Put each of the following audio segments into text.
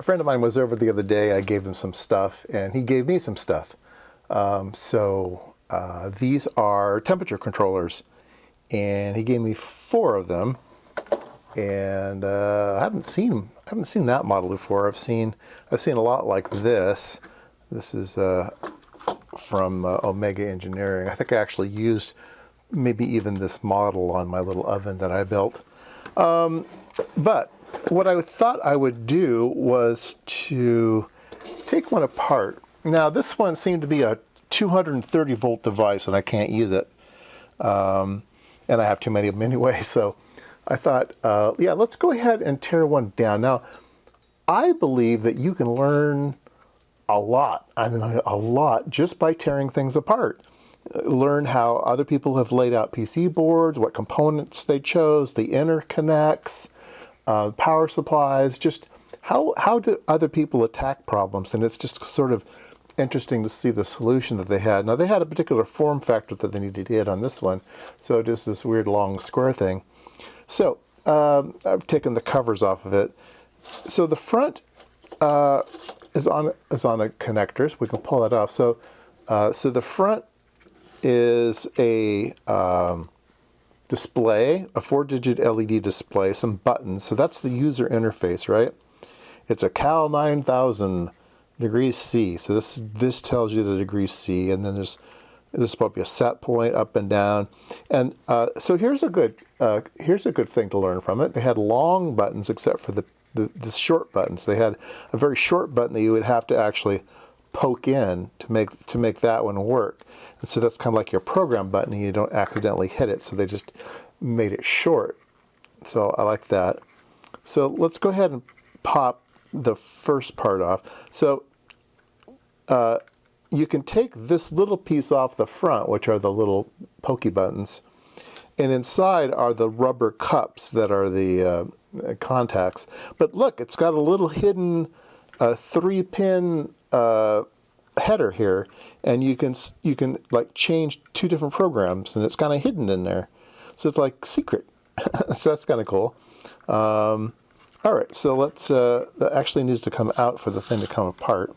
friend of mine was over the other day. I gave him some stuff, and he gave me some stuff. These are temperature controllers, and he gave me 4 of them. And I haven't seen that model before. I've seen a lot like this. This is from Omega Engineering. I think I actually used maybe even this model on my little oven that I built. But what I thought I would do was to take one apart. Now this one seemed to be a 230 volt device, and I can't use it. And I have too many of them anyway, so I thought, yeah, let's go ahead and tear one down. Now, I believe that you can learn a lot, just by tearing things apart. Learn how other people have laid out PC boards, what components they chose, the interconnects, power supplies, just how do other people attack problems. And it's just sort of interesting to see the solution that they had. Now, they had a particular form factor that they needed to hit on this one, so it is this weird long square thing. So I've taken the covers off of it. So the front is on a connector, so we can pull that off. So the front is a display, a 4-digit LED display, some buttons. So that's the user interface, right? It's a Cal 9000 degrees C. So this tells you the degree C, and then there's probably a set point up and down. And so here's a good thing to learn from it. They had long buttons except for the short buttons. They had a very short button that you would have to actually poke in to make that one work. And so that's kind of like your program button, and you don't accidentally hit it. So they just made it short. So I like that. So let's go ahead and pop the first part off. So you can take this little piece off the front, which are the little pokey buttons, and inside are the rubber cups that are the contacts. But look, it's got a little hidden 3-pin header here, and you can like change 2 different programs, and it's kind of hidden in there. So it's like secret. So that's kind of cool. All right, so let's. That actually needs to come out for the thing to come apart.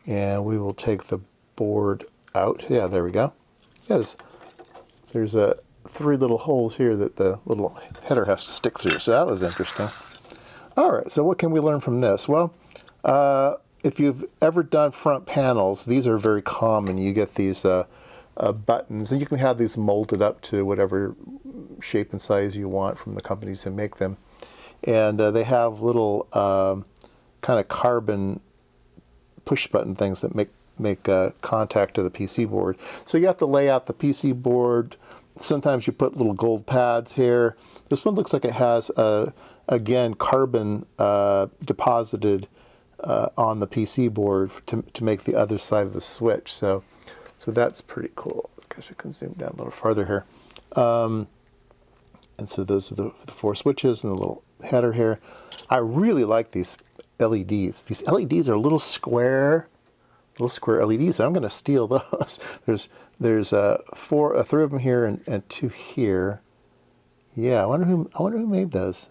And we will take the board out. Yeah, there we go. Yes, there's 3 little holes here that the little header has to stick through. So that was interesting. All right, so what can we learn from this? Well, if you've ever done front panels, these are very common. You get these buttons, and you can have these molded up to whatever shape and size you want from the companies that make them. And they have little kind of carbon push button things that make contact to the PC board. So you have to lay out the PC board. Sometimes you put little gold pads here. This one looks like it has again carbon deposited on the PC board to make the other side of the switch. So that's pretty cool. I guess we can zoom down a little farther here. And so those are the 4 switches and the little header here. I really like these LEDs. These LEDs are little square LEDs. So I'm going to steal those. There's 3 of them here and 2 here. Yeah, I wonder who made those.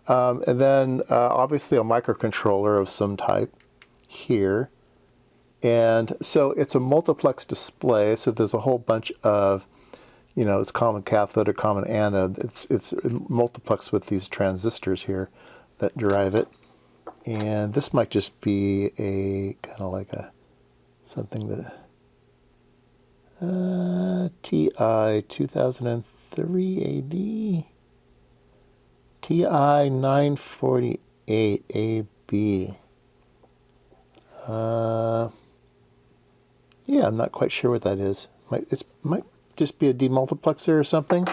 And then obviously a microcontroller of some type here. And so it's a multiplex display. So there's a whole bunch of, it's common cathode or common anode. It's multiplex with these transistors here that drive it. And this might just be a kind of like something that TI 2003 AD. TI 948 AB. Yeah, I'm not quite sure what that is. It might just be a demultiplexer or something.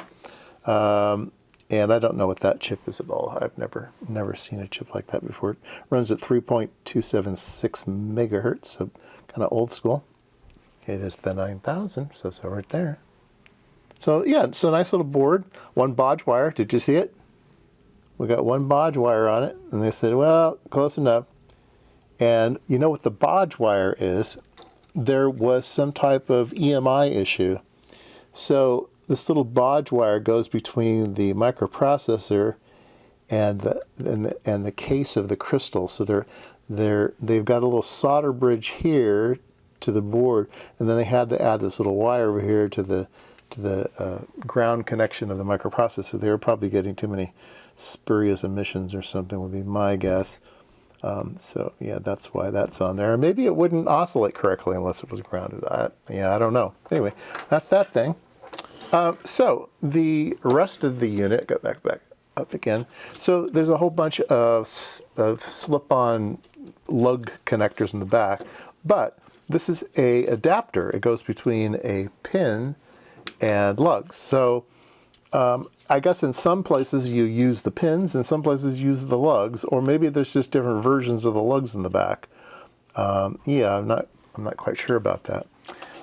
And I don't know what that chip is at all. I've never seen a chip like that before. It runs at 3.276 megahertz, so kind of old school. It is the 9000, so it's right there. So yeah, it's a nice little board. 1 baud wire. Did you see it? We got 1 baud wire on it, and they said, well, close enough. And you know what the baud wire is? There was some type of EMI issue. So this little baud wire goes between the microprocessor and the case of the crystal. So they've got a little solder bridge here to the board, and then they had to add this little wire over here to the ground connection of the microprocessor. They were probably getting too many spurious emissions or something, would be my guess. So yeah, that's why that's on there. Maybe it wouldn't oscillate correctly unless it was grounded. I don't know. Anyway, that's that thing. So the rest of the unit, go back up again. So there's a whole bunch of slip-on lug connectors in the back, but this is a adapter. It goes between a pin and lugs. So I guess in some places you use the pins, in some places you use the lugs, or maybe there's just different versions of the lugs in the back. Yeah, I'm not quite sure about that.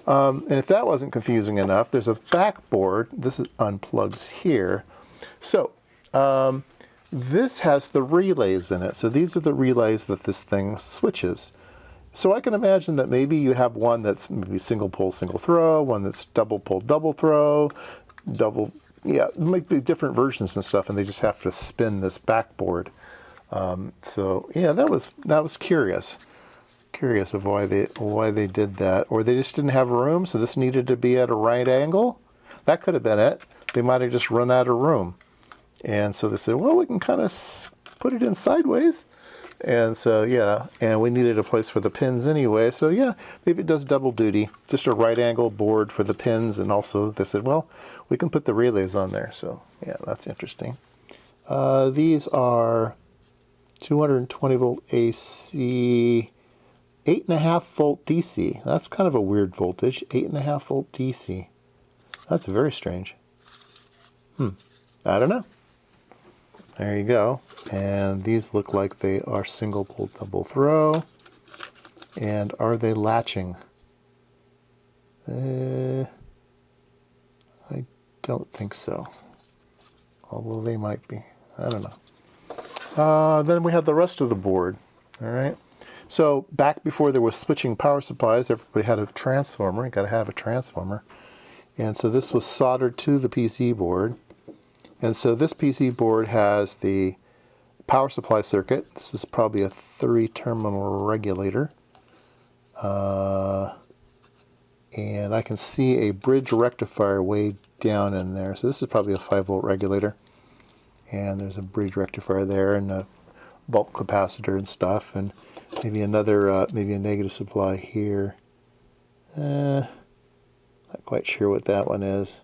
And if that wasn't confusing enough, there's a backboard. This unplugs here. So this has the relays in it. So these are the relays that this thing switches. So I can imagine that maybe you have one that's maybe single pull, single throw, one that's double pull, double throw, yeah, it might be different versions and stuff, and they just have to spin this backboard. So yeah, that was curious of why they did that, or they just didn't have room, so this needed to be at a right angle. That could have been it. They might have just run out of room, and so they said, well, we can kind of put it in sideways. And so, yeah, and we needed a place for the pins anyway. So, yeah, maybe it does double duty. Just a right angle board for the pins. And also they said, well, we can put the relays on there. So, yeah, that's interesting. These are 220 volt AC, 8.5 volt DC. That's kind of a weird voltage, 8.5 volt DC. That's very strange. I don't know. There you go. And these look like they are single pull, double throw. And are they latching? I don't think so. Although they might be. I don't know. Then we have the rest of the board. All right. So back before there was switching power supplies, everybody had a transformer. You got to have a transformer. And so this was soldered to the PC board. And so this PC board has the power supply circuit. This is probably a 3-terminal regulator. And I can see a bridge rectifier way down in there. So this is probably a 5-volt regulator. And there's a bridge rectifier there and a bulk capacitor and stuff. And maybe another, maybe a negative supply here. Not quite sure what that one is.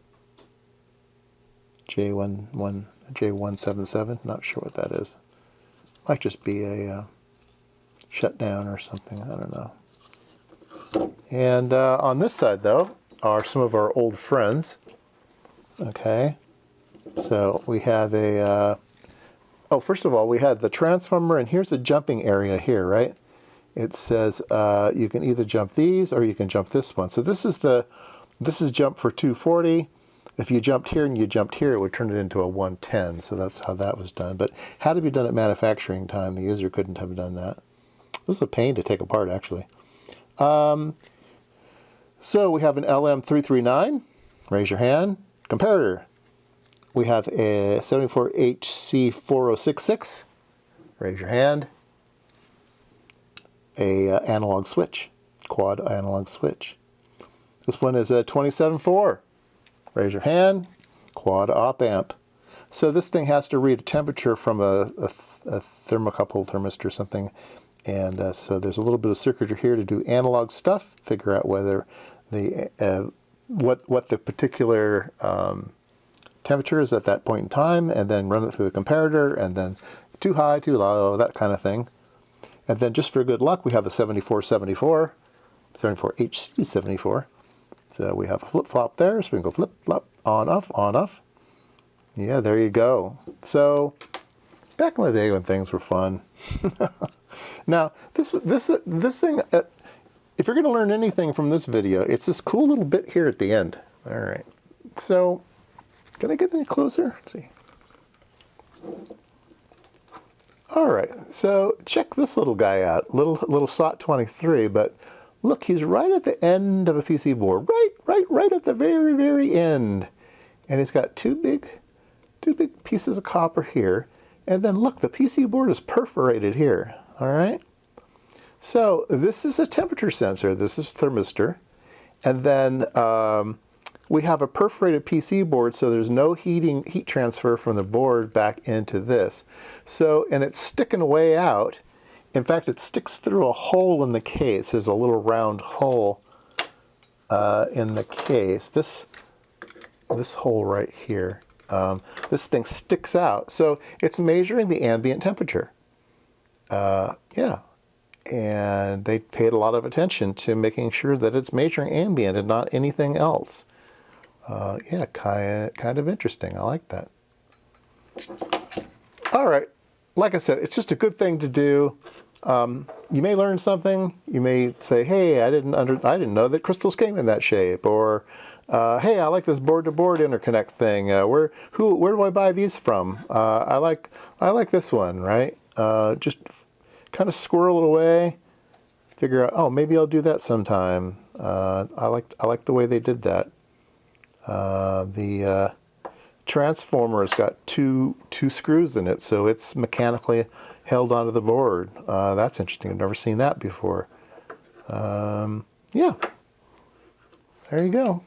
J177, not sure what that is. Might just be a shutdown or something, I don't know. And on this side, though, are some of our old friends. Okay, so we have a, oh, first of all, we had the transformer, and here's the jumping area here, right? It says you can either jump these or you can jump this one. So this is jump for 240. If you jumped here and you jumped here, it would turn it into a 110. So that's how that was done. But had to be done at manufacturing time. The user couldn't have done that. This is a pain to take apart, actually. So we have an LM339. Raise your hand. Comparator. We have a 74HC4066. Raise your hand. A analog switch. Quad analog switch. This one is a 27.4. Raise your hand. Quad op amp. So this thing has to read a temperature from a thermocouple thermistor or something. And so there's a little bit of circuitry here to do analog stuff, figure out whether the what the particular temperature is at that point in time, and then run it through the comparator, and then too high, too low, that kind of thing. And then just for good luck, we have a 7474, 74HC74. So we have a flip-flop there, so we can go flip-flop, on, off, on, off. Yeah, there you go. So back in the day when things were fun. Now, this thing, if you're going to learn anything from this video, it's this cool little bit here at the end. All right. So, can I get any closer? Let's see. All right. So check this little guy out. Little SOT 23, but look, he's right at the end of a PC board. Right at the very, very end. And he's got two big pieces of copper here. And then look, the PC board is perforated here. All right. So this is a temperature sensor. This is thermistor. And then we have a perforated PC board, so there's no heat transfer from the board back into this. So, and it's sticking way out. In fact, it sticks through a hole in the case. There's a little round hole in the case. This hole right here. This thing sticks out. So it's measuring the ambient temperature. Yeah. And they paid a lot of attention to making sure that it's measuring ambient and not anything else. Yeah, kind of interesting. I like that. All right. Like I said, it's just a good thing to do. You may learn something. You may say, "Hey, I didn't know that crystals came in that shape," or "Hey, I like this board-to-board interconnect thing. Where do I buy these from? I like this one, right?" Just kind of squirrel it away. Figure out, oh, maybe I'll do that sometime. I like the way they did that. The transformer has got two screws in it, so it's mechanically held onto the board. That's interesting. I've never seen that before. Yeah. There you go.